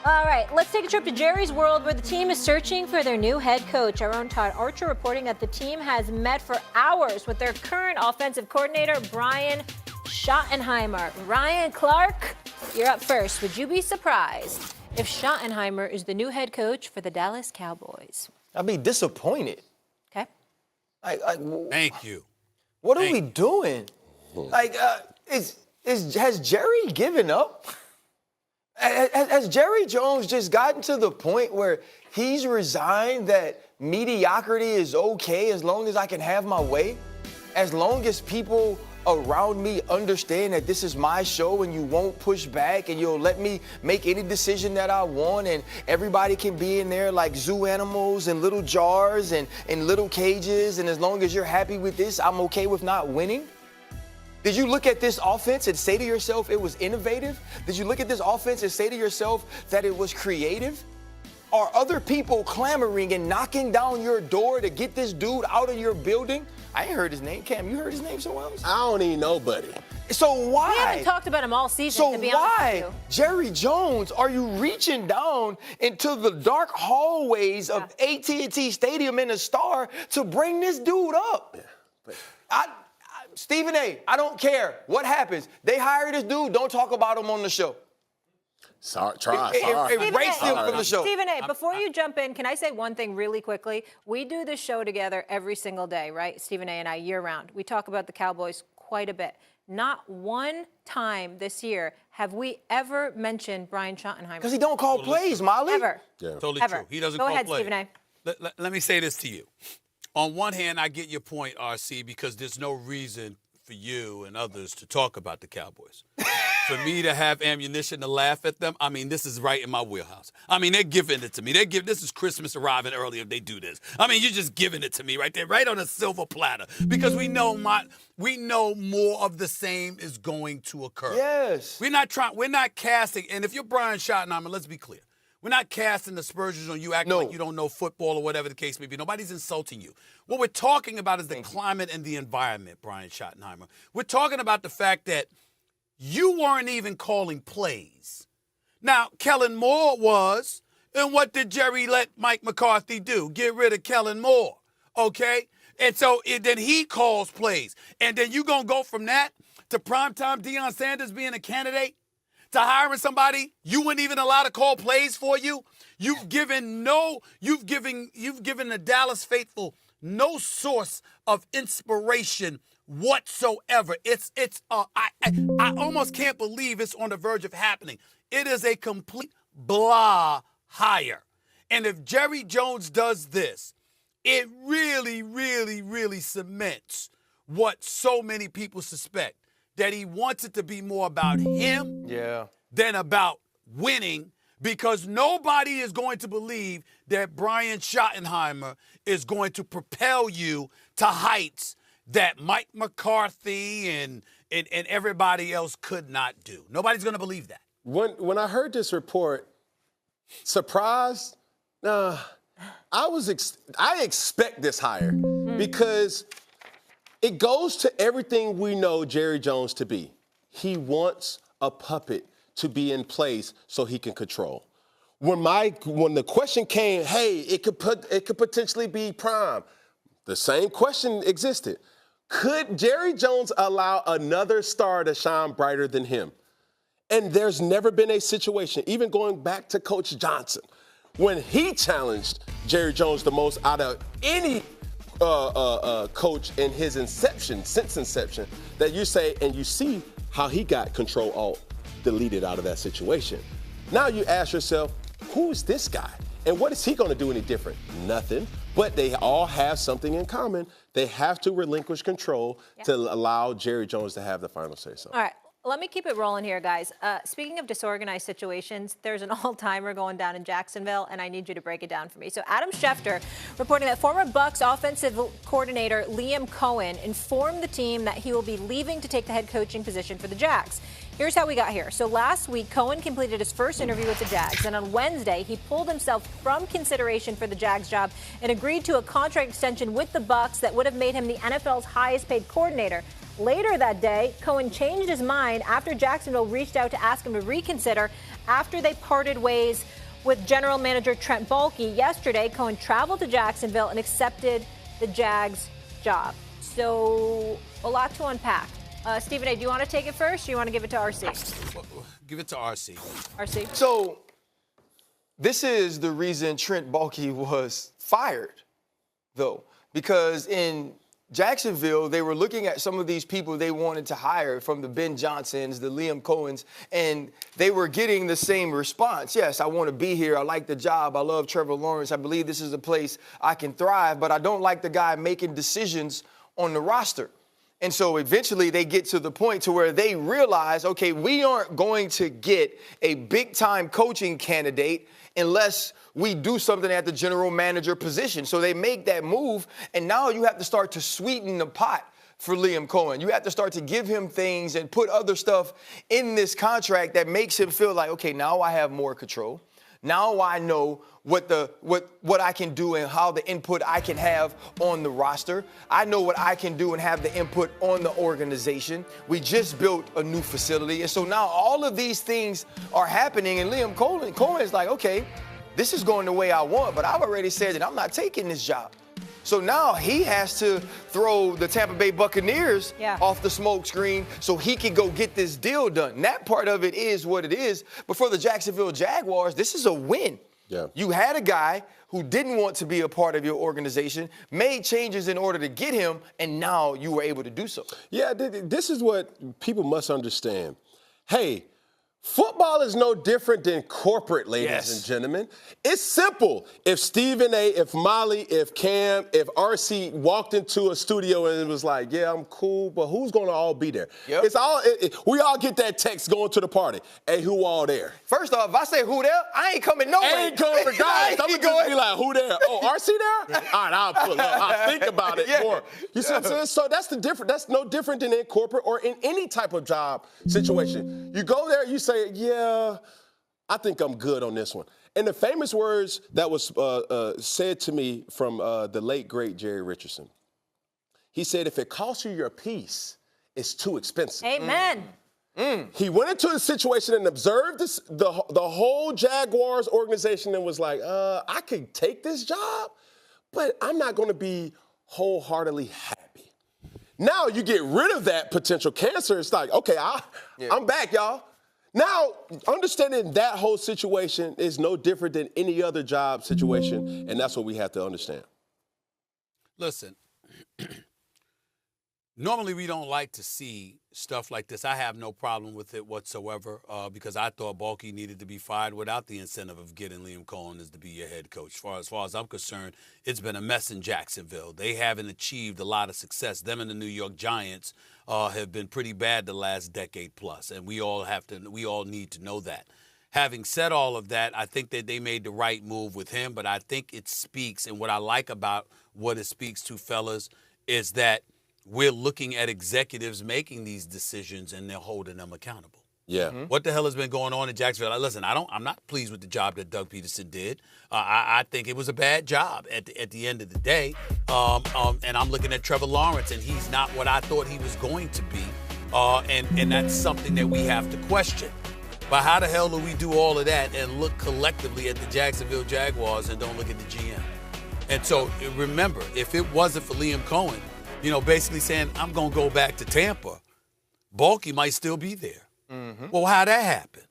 All right, let's take a trip to Jerry's world where the team is searching for their new head coach. Our own Todd Archer reporting that the team has met for hours with their current offensive coordinator, Brian Schottenheimer. Ryan Clark, you're up first. Would you be surprised if Schottenheimer is the new head coach for the Dallas Cowboys? I'd be disappointed. Okay. Thank you. What are we doing? Has Jerry given up? Has Jerry Jones just gotten to the point where he's resigned that mediocrity is okay as long as I can have my way? As long as people around me understand that this is my show and you won't push back and you'll let me make any decision that I want and everybody can be in there like zoo animals in little jars and in little cages, and as long as you're happy with this, I'm okay with not winning? Did you look at this offense and say to yourself it was innovative? Did you look at this offense and say to yourself that it was creative? Are other people clamoring and knocking down your door to get this dude out of your building? I ain't heard his name. Cam, you heard his name somewhere else? I don't even know, buddy. So why? We haven't talked about him all season, to be honest with you. Jerry Jones, are you reaching down into the dark hallways of AT&T Stadium in the Star to bring this dude up? Stephen A., I don't care what happens. They hire this dude, don't talk about him on the show. Erase him from the show. Stephen A., before you jump in, can I say one thing really quickly? We do this show together every single day, right? Stephen A. and I, year-round. We talk about the Cowboys quite a bit. Not one time this year have we ever mentioned Brian Schottenheimer. Because he don't call plays, Molly. Ever. Yeah. Totally Ever. true. He doesn't Go call ahead, plays. Stephen A. Let me say this to you. On one hand, I get your point, RC, because there's no reason for you and others to talk about the Cowboys. For me to have ammunition to laugh at them, I mean, this is right in my wheelhouse. I mean, they're giving it to me. This is Christmas arriving early if they do this. I mean, you're just giving it to me right there, right on a silver platter, because we know more of the same is going to occur. Yes. We're not casting, and if you're Brian Schottenheimer, let's be clear. We're not casting aspersions on you acting like you don't know football or whatever the case may be. Nobody's insulting you. What we're talking about is the climate and the environment, Brian Schottenheimer. We're talking about the fact that you weren't even calling plays. Now, Kellen Moore was, and what did Jerry let Mike McCarthy do? Get rid of Kellen Moore, okay? And so then he calls plays. And then you going to go from that to primetime Deion Sanders being a candidate? To hiring somebody you wouldn't even allow to call plays for you? You've given the Dallas faithful no source of inspiration whatsoever. I almost can't believe it's on the verge of happening. It is a complete blah hire. And if Jerry Jones does this, it really, really, really cements what so many people suspect, that he wants it to be more about him than about winning, because nobody is going to believe that Brian Schottenheimer is going to propel you to heights that Mike McCarthy and everybody else could not do. Nobody's going to believe that. When I heard this report, surprised? I expect this hire because it goes to everything we know Jerry Jones to be. He wants a puppet to be in place so he can control. When the question came, hey, it could potentially be Prime, the same question existed. Could Jerry Jones allow another star to shine brighter than him? And there's never been a situation, even going back to Coach Johnson, when he challenged Jerry Jones the most out of any coach in his since inception, that you say, and you see how he got Control-Alt deleted out of that situation. Now you ask yourself, who is this guy? And what is he going to do any different? Nothing. But they all have something in common. They have to relinquish control to allow Jerry Jones to have the final say-so. All right. Let me keep it rolling here, guys. Speaking of disorganized situations, there's an all-timer going down in Jacksonville, and I need you to break it down for me. So Adam Schefter reporting that former Bucs offensive coordinator Liam Cohen informed the team that he will be leaving to take the head coaching position for the Jags. Here's how we got here. So last week, Cohen completed his first interview with the Jags, and on Wednesday, he pulled himself from consideration for the Jags job and agreed to a contract extension with the Bucs that would have made him the NFL's highest-paid coordinator. Later that day, Cohen changed his mind after Jacksonville reached out to ask him to reconsider after they parted ways with general manager Trent Baalke. Yesterday, Cohen traveled to Jacksonville and accepted the Jags job. So a lot to unpack. Stephen A., do you want to take it first, or do you want to give it to RC? Give it to RC. RC? So this is the reason Trent Baalke was fired, though, because in Jacksonville, they were looking at some of these people they wanted to hire, from the Ben Johnsons, the Liam Cohens, and they were getting the same response. Yes, I want to be here. I like the job. I love Trevor Lawrence. I believe this is a place I can thrive, but I don't like the guy making decisions on the roster. And so eventually they get to the point to where they realize, okay, we aren't going to get a big-time coaching candidate unless we do something at the general manager position. So they make that move, and now you have to start to sweeten the pot for Liam Cohen. You have to start to give him things and put other stuff in this contract that makes him feel like, okay, now I have more control. Now I know what I can do and how the input I can have on the roster. I know what I can do and have the input on the organization. We just built a new facility. And so now all of these things are happening, and Liam Cohen is like, okay, this is going the way I want, but I've already said that I'm not taking this job. So now he has to throw the Tampa Bay Buccaneers off the smoke screen so he can go get this deal done. And that part of it is what it is. But for the Jacksonville Jaguars, this is a win. Yeah. You had a guy who didn't want to be a part of your organization, made changes in order to get him, and now you were able to do so. Yeah, this is what people must understand. Hey, football is no different than corporate, ladies and gentlemen. It's simple. If Stephen A., if Molly, if Cam, if RC walked into a studio and it was like, yeah, I'm cool, but who's going to all be there? Yep. We all get that text going to the party. Hey, who all there? First off, if I say who there, I ain't coming nowhere. I ain't coming regardless. I'm going to be like, who there? Oh, RC there? All right, I'll pull up. I'll think about it more. You see what I'm saying? So that's the difference. That's no different than in corporate or in any type of job situation. You go there, you say, yeah, I think I'm good on this one. And the famous words that was said to me from the late, great Jerry Richardson. He said, if it costs you your peace, it's too expensive. Amen. He went into the situation and observed the whole Jaguars organization and was like, I could take this job, but I'm not going to be wholeheartedly happy. Now you get rid of that potential cancer. It's like, okay, I'm back, y'all. Now, understanding that whole situation is no different than any other job situation, and that's what we have to understand. Listen, normally we don't like to see stuff like this. I have no problem with it whatsoever because I thought Baalke needed to be fired without the incentive of getting Liam Cohen as to be your head coach. As far as I'm concerned, it's been a mess in Jacksonville. They haven't achieved a lot of success. Them and the New York Giants have been pretty bad the last decade plus, and we all need to know that. Having said all of that, I think that they made the right move with him, but I think it speaks, and what I like about what it speaks to, fellas, is that we're looking at executives making these decisions and they're holding them accountable. Yeah. What the hell has been going on in Jacksonville? Listen, I'm not pleased with the job that Doug Peterson did. I think it was a bad job at the end of the day. And I'm looking at Trevor Lawrence, and he's not what I thought he was going to be. And that's something that we have to question. But how the hell do we do all of that and look collectively at the Jacksonville Jaguars and don't look at the GM? And so remember, if it wasn't for Liam Cohen, basically saying, I'm going to go back to Tampa, Baalke might still be there. Mm-hmm. Well, how'd that happen?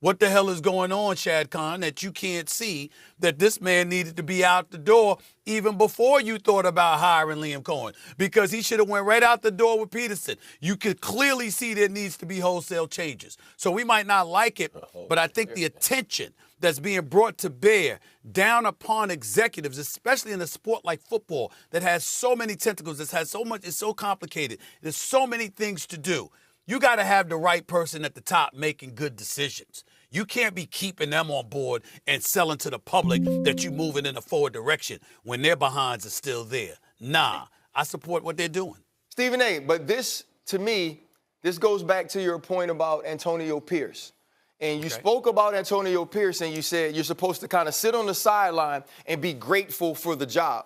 What the hell is going on, Shad Khan, that you can't see that this man needed to be out the door even before you thought about hiring Liam Cohen? Because he should have went right out the door with Peterson. You could clearly see there needs to be wholesale changes. So we might not like it, but I think the attention that's being brought to bear down upon executives, especially in a sport like football that has so many tentacles, that has so much, it's so complicated, there's so many things to do. You got to have the right person at the top making good decisions. You can't be keeping them on board and selling to the public that you're moving in a forward direction when their behinds are still there. Nah, I support what they're doing. Stephen A., but this, to me, this goes back to your point about Antonio Pierce. And you spoke about Antonio Pierce and you said you're supposed to kind of sit on the sideline and be grateful for the job.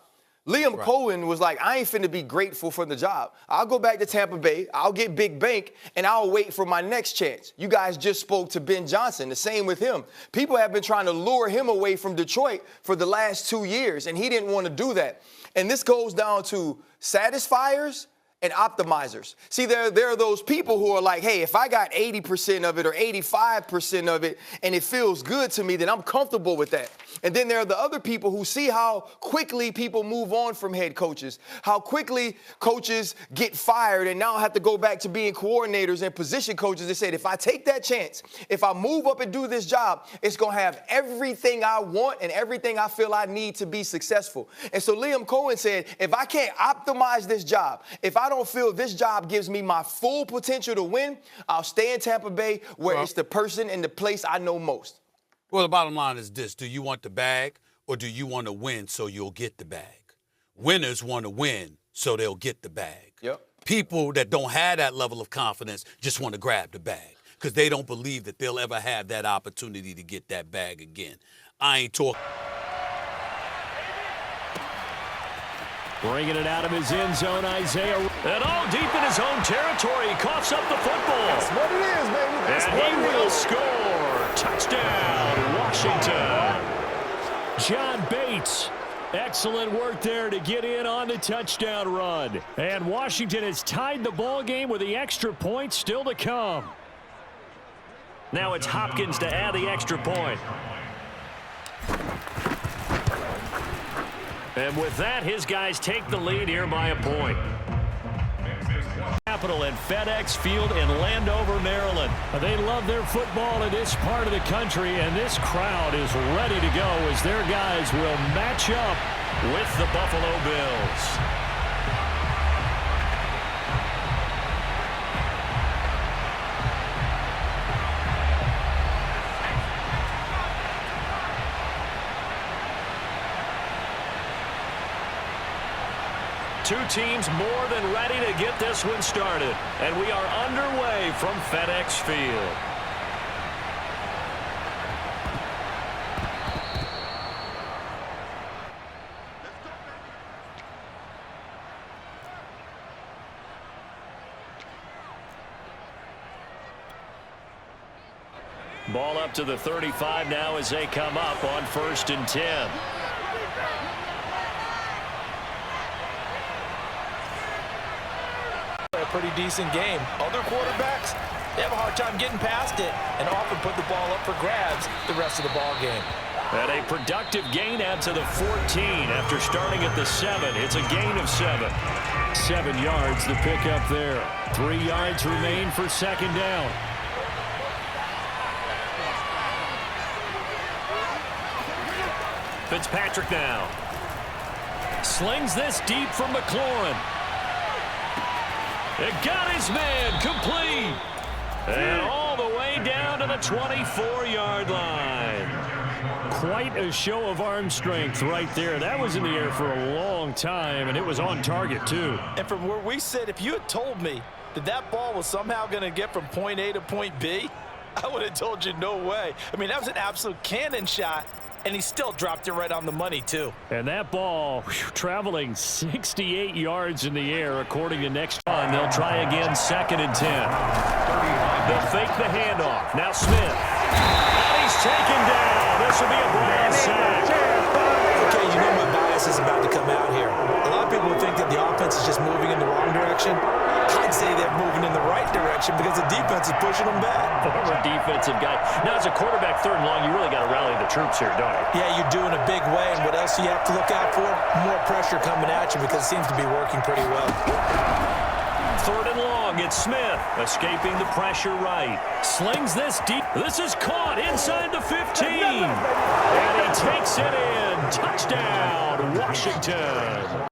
Liam Cohen was like, I ain't finna be grateful for the job. I'll go back to Tampa Bay, I'll get big bank, and I'll wait for my next chance. You guys just spoke to Ben Johnson, the same with him. People have been trying to lure him away from Detroit for the last 2 years, and he didn't want to do that. And this goes down to satisfiers and optimizers. See, there are those people who are like, hey, if I got 80% of it or 85% of it and it feels good to me, then I'm comfortable with that. And then there are the other people who see how quickly people move on from head coaches, how quickly coaches get fired and now have to go back to being coordinators and position coaches. They said, if I take that chance, if I move up and do this job, it's going to have everything I want and everything I feel I need to be successful. And so Liam Cohen said, if I can't optimize this job, if I don't feel this job gives me my full potential to win, I'll stay in Tampa Bay where it's the person and the place I know most. Well, the bottom line is this. Do you want the bag or do you want to win so you'll get the bag? Winners want to win so they'll get the bag. Yep. People that don't have that level of confidence just want to grab the bag because they don't believe that they'll ever have that opportunity to get that bag again. I ain't talking. Bringing it out of his end zone, Isaiah. And all deep in his own territory. He coughs up the football. That's what it is, baby. That's and what he it will is. score. Touchdown, Washington. John Bates. Excellent work there to get in on the touchdown run. And Washington has tied the ball game with the extra point still to come. Now it's Hopkins to add the extra point. And with that, his guys take the lead here by a point. Capital and FedEx Field in Landover, Maryland. They love their football in this part of the country, and this crowd is ready to go as their guys will match up with the Buffalo Bills. Two teams more than ready to get this one started. And we are underway from FedEx Field. Ball up to the 35 now as they come up on 1st and 10. Pretty decent game. Other quarterbacks, they have a hard time getting past it and often put the ball up for grabs the rest of the ball game. And a productive gain out to the 14 after starting at the 7. It's a gain of 7. 7 yards the pickup there. 3 yards remain for 2nd down. Fitzpatrick now. Slings this deep from McLaurin. It got his man complete. And all the way down to the 24-yard line. Quite a show of arm strength right there. That was in the air for a long time, and it was on target, too. And from where we sit, if you had told me that that ball was somehow going to get from point A to point B, I would have told you no way. I mean, that was an absolute cannon shot. And he still dropped it right on the money, too. And that ball traveling 68 yards in the air, according to next time. They'll try again, 2nd and 10. They'll fake the handoff. Now Smith. And he's taken down. This will be a Brown sack. Okay, you know my bias is about to come out here. A lot of people think that the offense is just moving in the wrong direction. I'd say they're moving in the right direction because the defense is pushing them back. Former defensive guy. Now, as a quarterback, 3rd and long, you really got to rally the troops here, don't you? Yeah, you're doing a big way, and what else do you have to look out for? More pressure coming at you because it seems to be working pretty well. 3rd and long, it's Smith escaping the pressure right. Slings this deep. This is caught inside the 15. And he takes it in. Touchdown, Washington.